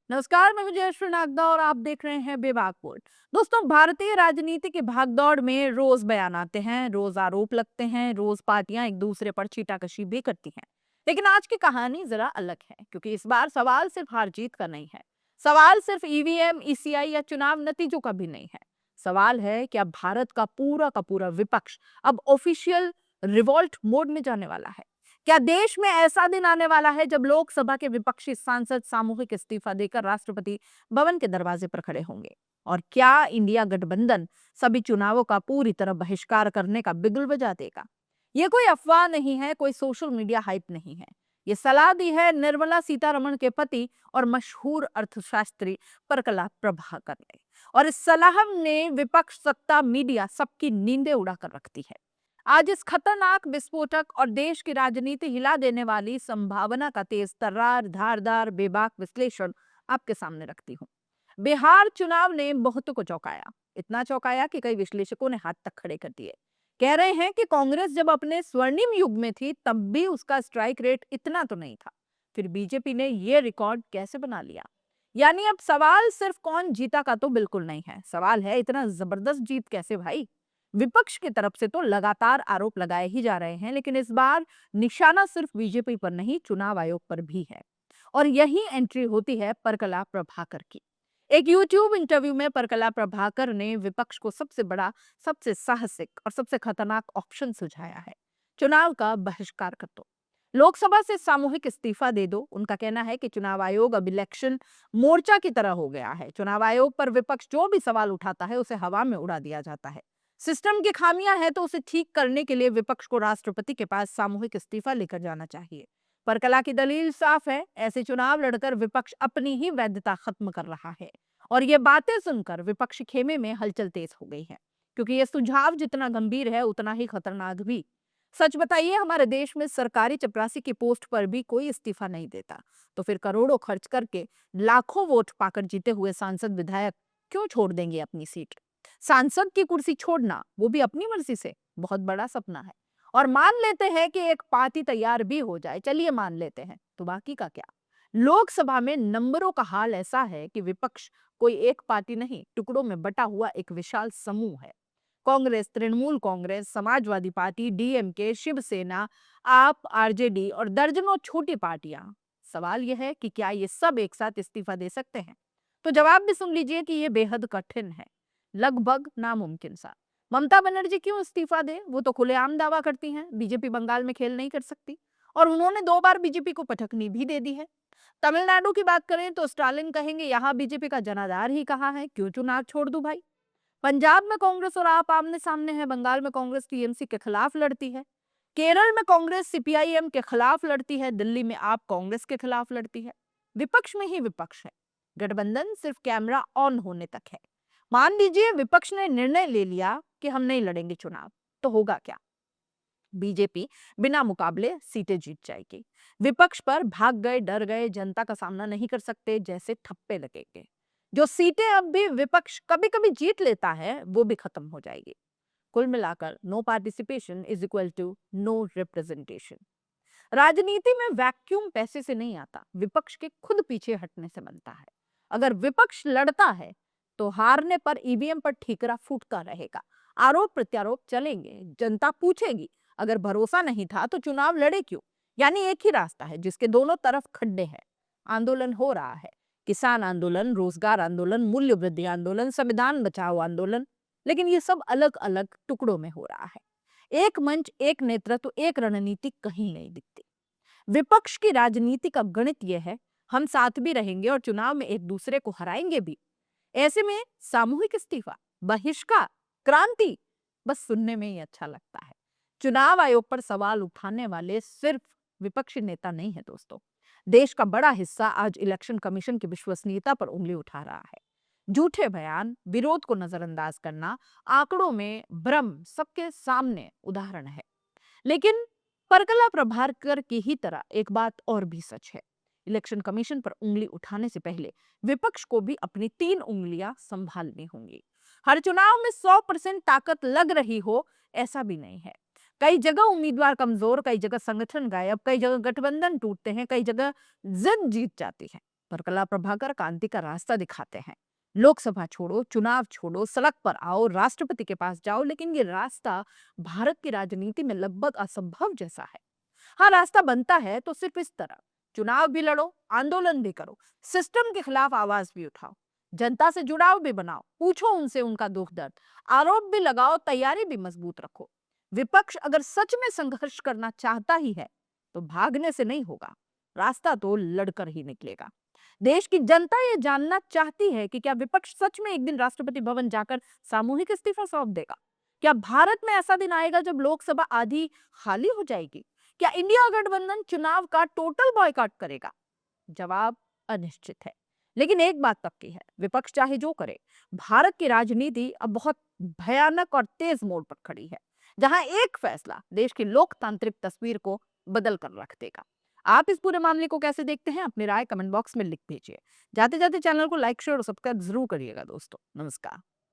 नमस्कार, मैं विजयश्री नागदा और आप देख रहे हैं बेबाक बोल्ड। दोस्तों, भारतीय राजनीति की भागदौड़ में रोज बयान आते हैं, रोज आरोप लगते हैं, रोज पार्टियां एक दूसरे पर छीटाकशी भी करती हैं। लेकिन आज की कहानी जरा अलग है, क्योंकि इस बार सवाल सिर्फ हार जीत का नहीं है। सवाल सिर्फ ईवीएम, ईसीआई या चुनाव नतीजों का भी नहीं है। सवाल है कि अब भारत का पूरा विपक्ष अब ऑफिशियल रिवॉल्ट मोड में जाने वाला है। क्या देश में ऐसा दिन आने वाला है जब लोकसभा के विपक्षी सांसद सामूहिक इस्तीफा देकर राष्ट्रपति भवन के दरवाजे पर खड़े होंगे? और क्या इंडिया गठबंधन सभी चुनावों का पूरी तरह बहिष्कार करने का बिगुल बजा देगा? ये कोई अफवाह नहीं है, कोई सोशल मीडिया हाइप नहीं है। ये सलाह दी है निर्मला सीतारमण के पति और मशहूर अर्थशास्त्री परकला प्रभाकर ने। और इस सलाह ने विपक्ष, सत्ता, मीडिया सबकी नींदें उड़ाकर रख दी है। आज इस खतरनाक विस्फोटक और देश की राजनीति हिला देने वाली संभावना का तेज तर्रार, धारदार, बेबाक विश्लेषण आपके सामने रखती हूँ। बिहार चुनाव ने बहुतों को चौंकाया, इतना चौंकाया कि कई विश्लेषकों ने हाथ तक खड़े कर दिए। कह रहे हैं कि कांग्रेस जब अपने स्वर्णिम युग में थी तब भी उसका स्ट्राइक रेट इतना तो नहीं था, फिर बीजेपी ने ये रिकॉर्ड कैसे बना लिया? यानी अब सवाल सिर्फ कौन जीता का तो बिल्कुल नहीं है, सवाल है इतना जबरदस्त जीत कैसे भाई? विपक्ष की तरफ से तो लगातार आरोप लगाए ही जा रहे हैं, लेकिन इस बार निशाना सिर्फ बीजेपी पर नहीं, चुनाव आयोग पर भी है। और यही एंट्री होती है परकला प्रभाकर की। एक यूट्यूब इंटरव्यू में परकला प्रभाकर ने विपक्ष को सबसे बड़ा, सबसे साहसिक और सबसे खतरनाक ऑप्शन सुझाया है। चुनाव का बहिष्कार कर दो, लोकसभा से सामूहिक इस्तीफा दे दो। उनका कहना है कि चुनाव आयोग अब इलेक्शन मोर्चा की तरह हो गया है। चुनाव आयोग पर विपक्ष जो भी सवाल उठाता है उसे हवा में उड़ा दिया जाता है। सिस्टम की खामियां हैं तो उसे ठीक करने के लिए विपक्ष को राष्ट्रपति के पास सामूहिक इस्तीफा लेकर जाना चाहिए। पर कला की दलील साफ है, ऐसे चुनाव लड़कर विपक्ष अपनी ही वैधता खत्म कर रहा है। और ये बातें सुनकर विपक्षी खेमे में हलचल तेज हो गई है, क्योंकि ये सुझाव जितना गंभीर है उतना ही खतरनाक भी। सच बताइए, हमारे देश में सरकारी चपरासी की पोस्ट पर भी कोई इस्तीफा नहीं देता, तो फिर करोड़ों खर्च करके लाखों वोट पाकर जीते हुए सांसद विधायक क्यों छोड़ देंगे अपनी सीट? सांसद की कुर्सी छोड़ना, वो भी अपनी मर्जी से, बहुत बड़ा सपना है। और मान लेते हैं कि एक पार्टी तैयार भी हो जाए, चलिए मान लेते हैं, तो बाकी का क्या? लोकसभा में नंबरों का हाल ऐसा है कि विपक्ष कोई एक पार्टी नहीं, टुकड़ों में बटा हुआ एक विशाल समूह है। कांग्रेस, तृणमूल कांग्रेस, समाजवादी पार्टी, डीएमके, शिवसेना, आप, आरजेडी और दर्जनों छोटी पार्टियां। सवाल यह है कि क्या ये सब एक साथ इस्तीफा दे सकते हैं? तो जवाब भी सुन लीजिए कि ये बेहद कठिन है, लगभग नामुमकिन सा। ममता बनर्जी क्यों इस्तीफा दे? वो तो खुलेआम दावा करती हैं बीजेपी बंगाल में खेल नहीं कर सकती, और उन्होंने 2 बार बीजेपी को पटकनी भी दे दी है। तमिलनाडु की बात करें तो स्टालिन कहेंगे यहाँ बीजेपी का जनाधार ही कहाँ है, क्यों चुनाव छोड़ दूं भाई। पंजाब में कांग्रेस और आप आमने सामने है, बंगाल में कांग्रेस टीएमसी के खिलाफ लड़ती है, केरल में कांग्रेस सीपीआईएम के खिलाफ लड़ती है, दिल्ली में आप कांग्रेस के खिलाफ लड़ती है। विपक्ष में ही विपक्ष है, गठबंधन सिर्फ कैमरा ऑन होने तक है। मान लीजिए विपक्ष ने निर्णय ले लिया कि हम नहीं लड़ेंगे चुनाव, तो होगा क्या? बीजेपी बिना मुकाबले सीटें जीत जाएगी। विपक्ष पर भाग गए, डर गए, जनता का सामना नहीं कर सकते जैसे ठप्पे लगेंगे। जो सीटें अब भी विपक्ष कभी कभी जीत लेता है वो भी खत्म हो जाएगी। कुल मिलाकर no participation is equal to no representation. राजनीति में वैक्यूम पैसे से नहीं आता, विपक्ष के खुद पीछे हटने से बनता है। अगर विपक्ष लड़ता है तो हारने पर ईवीएम पर ठीकरा फूटता रहेगा, आरोप प्रत्यारोप चलेंगे, जनता पूछेगी अगर भरोसा नहीं था तो चुनाव लड़े क्यों? यानी एक ही रास्ता है जिसके दोनों तरफ खड्डे हैं। आंदोलन हो रहा है, किसान आंदोलन, रोजगार आंदोलन, मूल्य वृद्धि आंदोलन, संविधान बचाओ आंदोलन, लेकिन ये सब अलग अलग टुकड़ों में हो रहा है। एक मंच, एक नेतृत्व, एक रणनीति कहीं नहीं दिखती। विपक्ष की राजनीति का गणित यह है, हम साथ भी रहेंगे और चुनाव में एक दूसरे को हराएंगे भी। ऐसे में सामूहिक इस्तीफा, बहिष्कार, क्रांति बस सुनने में ही अच्छा लगता है। चुनाव आयोग पर सवाल उठाने वाले सिर्फ विपक्षी नेता नहीं है दोस्तों, देश का बड़ा हिस्सा आज इलेक्शन कमीशन की विश्वसनीयता पर उंगली उठा रहा है। झूठे बयान, विरोध को नजरअंदाज करना, आंकड़ों में भ्रम सबके सामने उदाहरण है। लेकिन परकला प्रभाकर की ही तरह एक बात और भी सच है, इलेक्शन कमीशन पर उंगली उठाने से पहले विपक्ष को भी अपनी 3 उंगलियां संभालनी होंगी। हर चुनाव में 100% ताकत लग रही हो ऐसा भी नहीं है। कई जगह उम्मीदवार कमजोर, कई जगह संगठन गायब, कई जगह गठबंधन टूटते हैं, कई जगह जिद जीत जाती है। पर कला प्रभाकर क्रांति का रास्ता दिखाते हैं। लोकसभा छोड़ो, चुनाव छोड़ो, सड़क पर आओ, राष्ट्रपति के पास जाओ, लेकिन ये रास्ता भारत की राजनीति में लगभग असंभव जैसा है। हाँ, रास्ता बनता है तो सिर्फ इस तरह, चुनाव भी लड़ो, आंदोलन भी करो, सिस्टम के खिलाफ आवाज भी उठाओ, जनता से जुड़ाव भी बनाओ, पूछो उनसे उनका दुख दर्द, आरोप भी लगाओ, तैयारी भी मजबूत रखो। विपक्ष अगर सच में संघर्ष करना चाहता ही है तो भागने से नहीं होगा, रास्ता तो लड़कर ही निकलेगा। देश की जनता ये जानना चाहती है कि क्या विपक्ष सच में एक दिन राष्ट्रपति भवन जाकर सामूहिक इस्तीफा सौंप देगा? क्या भारत में ऐसा दिन आएगा जब लोकसभा आधी खाली हो जाएगी? क्या इंडिया गठबंधन चुनाव का टोटल बॉयकॉट करेगा? जवाब अनिश्चित है। लेकिन एक बात पक्की है, विपक्ष चाहे जो करे, भारत की राजनीति अब बहुत भयानक और तेज मोड़ पर खड़ी है, जहां एक फैसला देश की लोकतांत्रिक तस्वीर को बदल कर रख देगा। आप इस पूरे मामले को कैसे देखते हैं? अपनी राय कमेंट बॉक्स में लिख भेजिए। जाते जाते चैनल को लाइक शेयर और सब्सक्राइब जरूर करिएगा दोस्तों। नमस्कार।